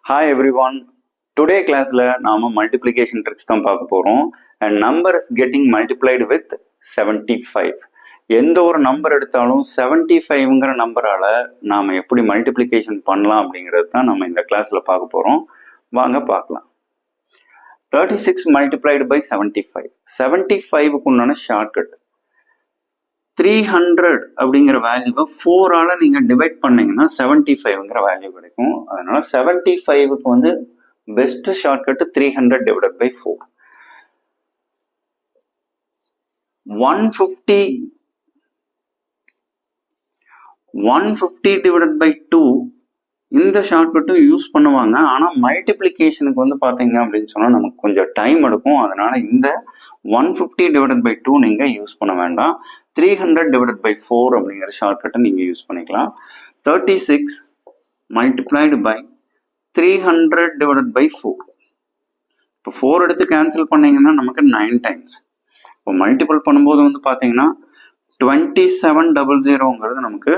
Hi everyone. Today class la நாம multiplication tricks தான் பார்க்க போறோம். And number is getting multiplied with 75. எந்த ஒரு நம்பர் எடுத்தாலும் 75ங்கிற நம்பரால நாம எப்படி மல்டிப்ளிகேஷன் பண்ணலாம் அப்படிங்கிறது தான் நம்ம இந்த கிளாஸ்ல பார்க்க போறோம். வாங்க பார்க்கலாம். 36 multiplied by 75. 75க்கு உண்டான ஷார்ட்கட் 300 அப்படிங்கிற வேல்யூவை 4ஆல நீங்க டிவைட் பண்ணீங்கன்னா 75ங்கிற வேல்யூ கிடைக்கும். அதனால 75க்கு வந்து best shortcut 300 divided by 4. 150 divided by 2 இந்த ஷார்ட்கட்டும் யூஸ் பண்ணுவாங்க. ஆனா மல்டிப்ளிகேஷனுக்கு வந்து பாத்தீங்க அப்படின்னு சொன்னா நமக்கு கொஞ்சம் டைம் எடுக்கும். அதனால இந்த 150 டிவைடட் பை 2 நீங்க யூஸ் பண்ண வேண்டாம். 300 டிவைடட் பை 4 அப்படிங்கிற ஷார்ட்கட்டை நீங்க யூஸ் பண்ணிக்கலாம். 36 மல்டிப்ளைடு பை 300 டிவைடட் பை 4. இப்போ 4 எடுத்து கேன்சல் பண்ணீங்கன்னா நமக்கு 9 டைம்ஸ். இப்போ மல்டிபிள் பண்ணும்போது வந்து பாத்தீங்கன்னா 2700ங்கிறது நமக்கு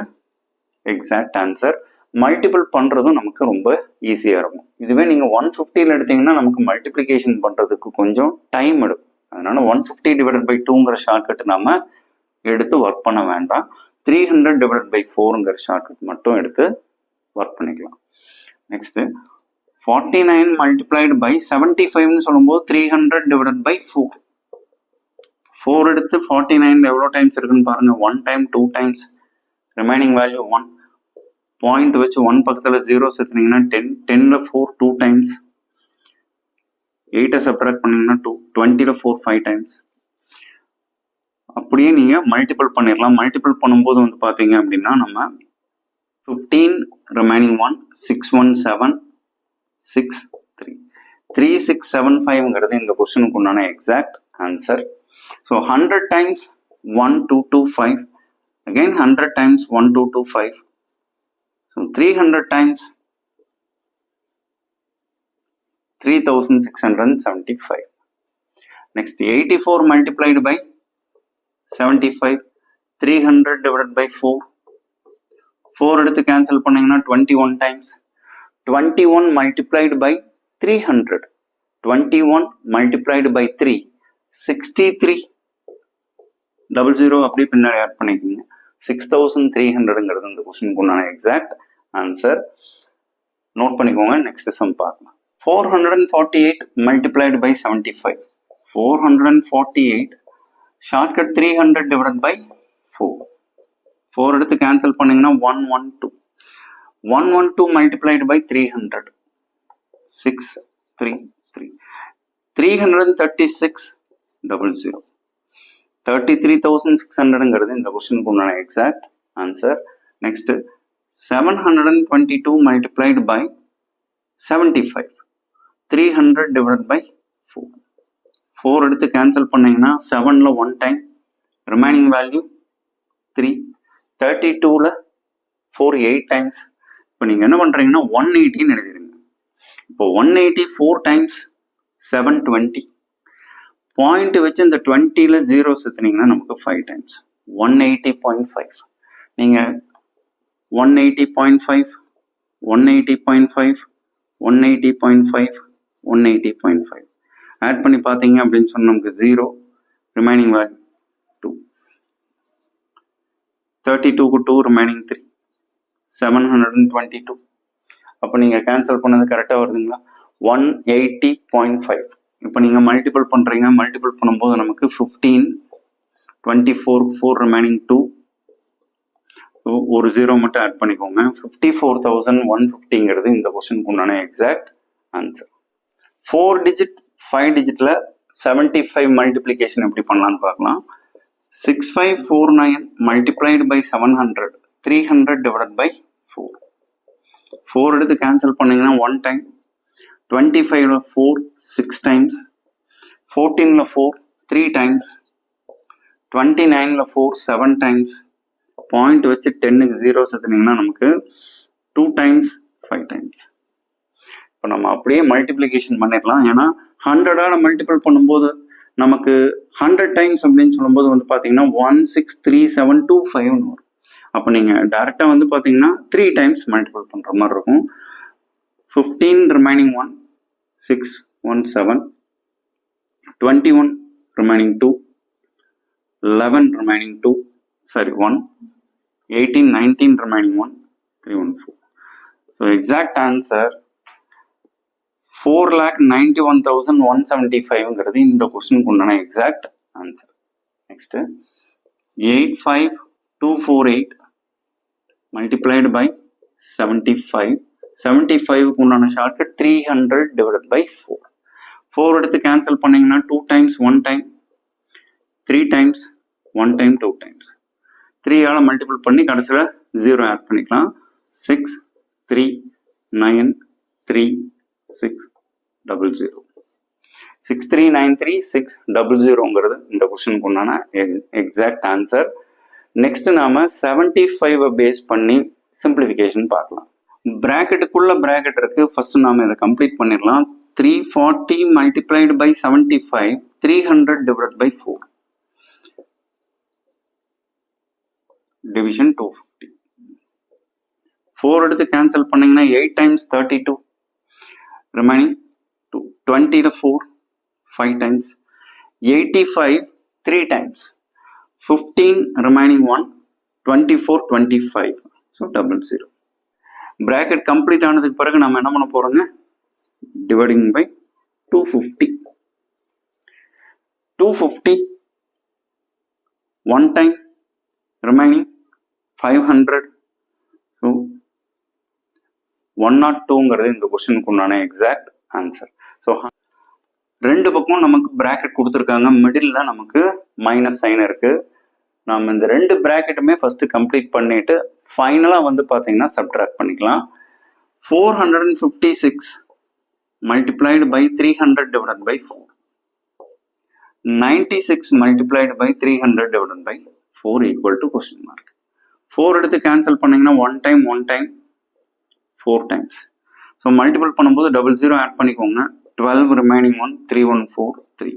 எக்ஸாக்ட் ஆன்சர். மல்டிபிள் பண்றதும் நமக்கு ரொம்ப ஈஸியா இருக்கும். இதுவே நீங்க 150ல எடுத்தீங்கன்னா நமக்கு மல்டிப்ளிகேஷன் பண்றதுக்கு கொஞ்சம் டைம் எடுக்கும். அதனால 150 டிவைடட் பை 2ங்கிற ஷார்ட்கட் நம்ம எடுத்து ஒர்க் பண்ண வேண்டாம். 300 டிவைடட் பை 4ங்கிற ஷார்ட்கட் மட்டும் எடுத்து ஒர்க் பண்ணிக்கலாம். நெக்ஸ்ட் 49 மல்டிப்ளைடு பை 75ன்னு சொல்லும்போது 300 டிவைடட் பை 4. 4 எடுத்து 49 எவ்வளோ டைம்ஸ் இருக்குன்னு பாருங்க. 1 time, 2 times, remaining value 1. Point வச்சு 1 பக்கத்துல 0 சேர்த்துனீங்கன்னா 10. 10ல 4 2 டைம்ஸ். 8 சப்ட்ராக்ட் பண்ணீங்கன்னா 2. 20ல 4 5 டைம்ஸ். அப்படியே நீங்க மல்டிபிள் பண்ணிடலாம். மல்டிபிள் பண்ணும்போது வந்து பாத்தீங்க அப்படின்னா நம்ம 15 ரிமைனிங் 1 617 6 3 3675ங்கிறது இந்த கொஸ்டினுக்கு உண்டான exact answer. So 100 times 1225, again 100 times 1225. So 300 times 3675. Next 84 multiplied by 75. 300 divided by 4. 4 எடுத்து cancel பண்ணீங்கன்னா 21 times. 21 multiplied by 300. 21 multiplied by 3. 63. 00 அப்படி பின்னாடி ஆட் பண்ணிக்கோங்க. 6300ங்கிறது இந்த கொஸ்டினுக்கு உண்டான எக்ஸாக்ட் ஆன்சர். நோட் பண்ணிக்கோங்க. நெக்ஸ்ட் சம் பார்க்கலாம். 448 multiplied by 75. 448 shortcut 300 divided by 4. 4 எடுத்து கேன்சல் பண்ணீங்கன்னா 112. 112 மல்டிப்ளைடு பை 300. 633. 336 00. 33,600ங்கிறது இந்த கொஸ்டினுக்கு உண்டான exact answer. Next 722 multiplied by 75. 300 divided by 4. 4 எடுத்து கேன்சல் பண்ணீங்கன்னா 7ல 1 டைம், ரிமைனிங் வேல்யூ 3. 32ல 4 8 டைம்ஸ். இப்போ நீங்க என்ன பண்றீங்கன்னா 180ன்னு எழுதிருங்க. இப்போ 180 4 டைம்ஸ் 720. பாயிண்ட் வச்சு இந்த 20ல 0 சேர்த்துனீங்கன்னா நமக்கு 5 டைம்ஸ். 180.5. நீங்க 180.5, 180.5, 180.5, 180.5 ஆட் பண்ணி பார்த்தீங்க அப்படின்னு சொன்னா நமக்கு 0, ரிமைனிங் வேல்யூ 2. 32க்கு 2, ரிமைனிங் 3. 722. அப்போ நீங்க கேன்சல் பண்ணது கரெக்டா வருதுங்களா? 180.5. இப்போ நீங்க மல்டிபிள் பண்றீங்க. மல்டிபிள் பண்ணும்போது நமக்கு 15, 24, 4 ரிமைனிங் 2. ஸோ ஒரு 0 மட்டும் ஆட் பண்ணிக்கோங்க. 54,150ங்கிறது இந்த கொஸ்டினுக்கு உண்டான எக்ஸாக்ட் ஆன்சர். 4 டிஜிட் 5 டிஜிட்ல 75 மல்டிப்ளிகேஷன் எப்படி பண்ணலான்னு பார்க்கலாம். 6549 மல்டிப்ளைடு பை 700. 300 divided by 4. 4 எடுத்து கேன்சல் பண்ணீங்கன்னா 1 டைம். 25ல 4 6 டைம்ஸ். 14ல 4 3 டைம்ஸ். 29ல 4 7 டைம்ஸ். பாயிண்ட் வச்சு 10க்கு 0 சேர்த்துனீங்கன்னா நமக்கு 2 டைம்ஸ் 5 டைம்ஸ். இப்போ நம்ம அப்படியே மல்டிப்ளிகேஷன் பண்ணிடலாம். ஏன்னா 100ஆல மல்டிபிள் பண்ணும்போது நமக்கு 100 டைம்ஸ் அப்படின்னு சொல்லும்போது வந்து பார்த்தீங்கன்னா 163725 வரும். அப்போ நீங்கள் டைரெக்டாக வந்து பார்த்தீங்கன்னா 3 டைம்ஸ் மல்டிபிள் பண்ணுற மாதிரி இருக்கும். 15 remaining 1, 6, 1, 7, 21 remaining 2, 11 remaining 2, sorry 1, 18, 19 remaining 1, 3, 1, 4. So exact answer 4,91,175 in the question exact answer. Next 85248 multiplied by 75. 75 குண்டான ஷார்ட்கட் 300 divided by 4. 4 எடுத்து கேன்சல் பண்ணீங்கன்னா 2 times 1 time, 3 times 1 time 2 times. 3 ஆல மல்டிபிள் பண்ணி கடைசியில் 0 ஆட் பண்ணிக்கலாம். 6 3 9 3 6 00. 6393 600ங்கிறது இந்த கொஸ்டினுக்கு உண்டான எக்ஸாக்ட் ஆன்சர். நெக்ஸ்ட் நாம 75 பேஸ் பண்ணி சிம்பிளிஃபிகேஷன் பார்க்கலாம். பிராக்கெட்டுக்குள்ள பிராக்கெட் இருக்கு. ஃபர்ஸ்ட் நாம இதை கம்ப்ளீட் பண்ணிடலாம். 340 multiplied by 75, 300 divide by 4. Division 250. 4 எடுத்து கேன்சல் பண்ணீங்கன்னா 8 times 32 remaining 20 to 4 5 times, 85 3 times, 15 remaining 1, 24 25. So 00. Bracket complete ஆனதுக்கு பிறகு நாம என்ன பண்ண போறோங்க, dividing by 250. 250 one time remaining 500. So 102ங்கிறது இந்த கொஸ்டினுக்கு உண்டான எக்ஸாக்ட் ஆன்சர். ஸோ ரெண்டு பக்கம் நமக்கு பிராக்கெட் கொடுத்துருக்காங்க. மிடில் நமக்கு மைனஸ் சைன் இருக்கு. நம்ம இந்த ரெண்டு பிராக்கெட்டுமே ஃபர்ஸ்ட் கம்ப்ளீட் பண்ணிட்டு ஃபைனலா வந்து பாத்தீங்கன்னா சப்ட்ராக்ட் பண்ணிக்கலாம். 456 multiplied by 300 divided by 4. 96 multiplied by 300 divided by 4 equal to question mark. 4 எடுத்து கேன்சல் பண்ணீங்கன்னா 1 time 4 times. ஸோ மல்டிபிள் பண்ணும்போது 00 ஆட் பண்ணிக்கோங்க. 12 remaining 1, 314 3.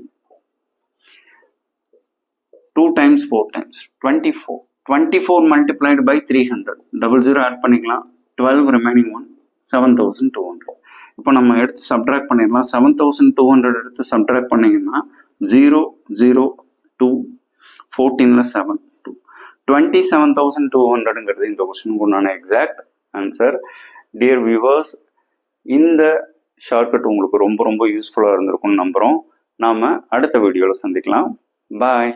2 times 4 times 24. 24 multiplied by 300. 00 add பண்ணிக்கலாம். 12 remaining 1, 7200. இப்போ நம்ம எடுத்து சப்ட்ராக்ட் பண்ணிடலாம். 7200 எடுத்து சப்ட்ராக்ட் பண்ணீங்கன்னா 0 0 2 14ல 7 2. 27,200ங்கிறது இந்த கொஸ்டினுக்கு உண்டான எக்ஸாக்ட் ஆன்சர். டியர் வியூவர்ஸ், இந்த ஷார்ட்கட் உங்களுக்கு ரொம்ப ரொம்ப யூஸ்ஃபுல்லாக இருந்திருக்கும்னு நம்புகிறோம். நாம் அடுத்த வீடியோவில் சந்திக்கலாம். பாய்.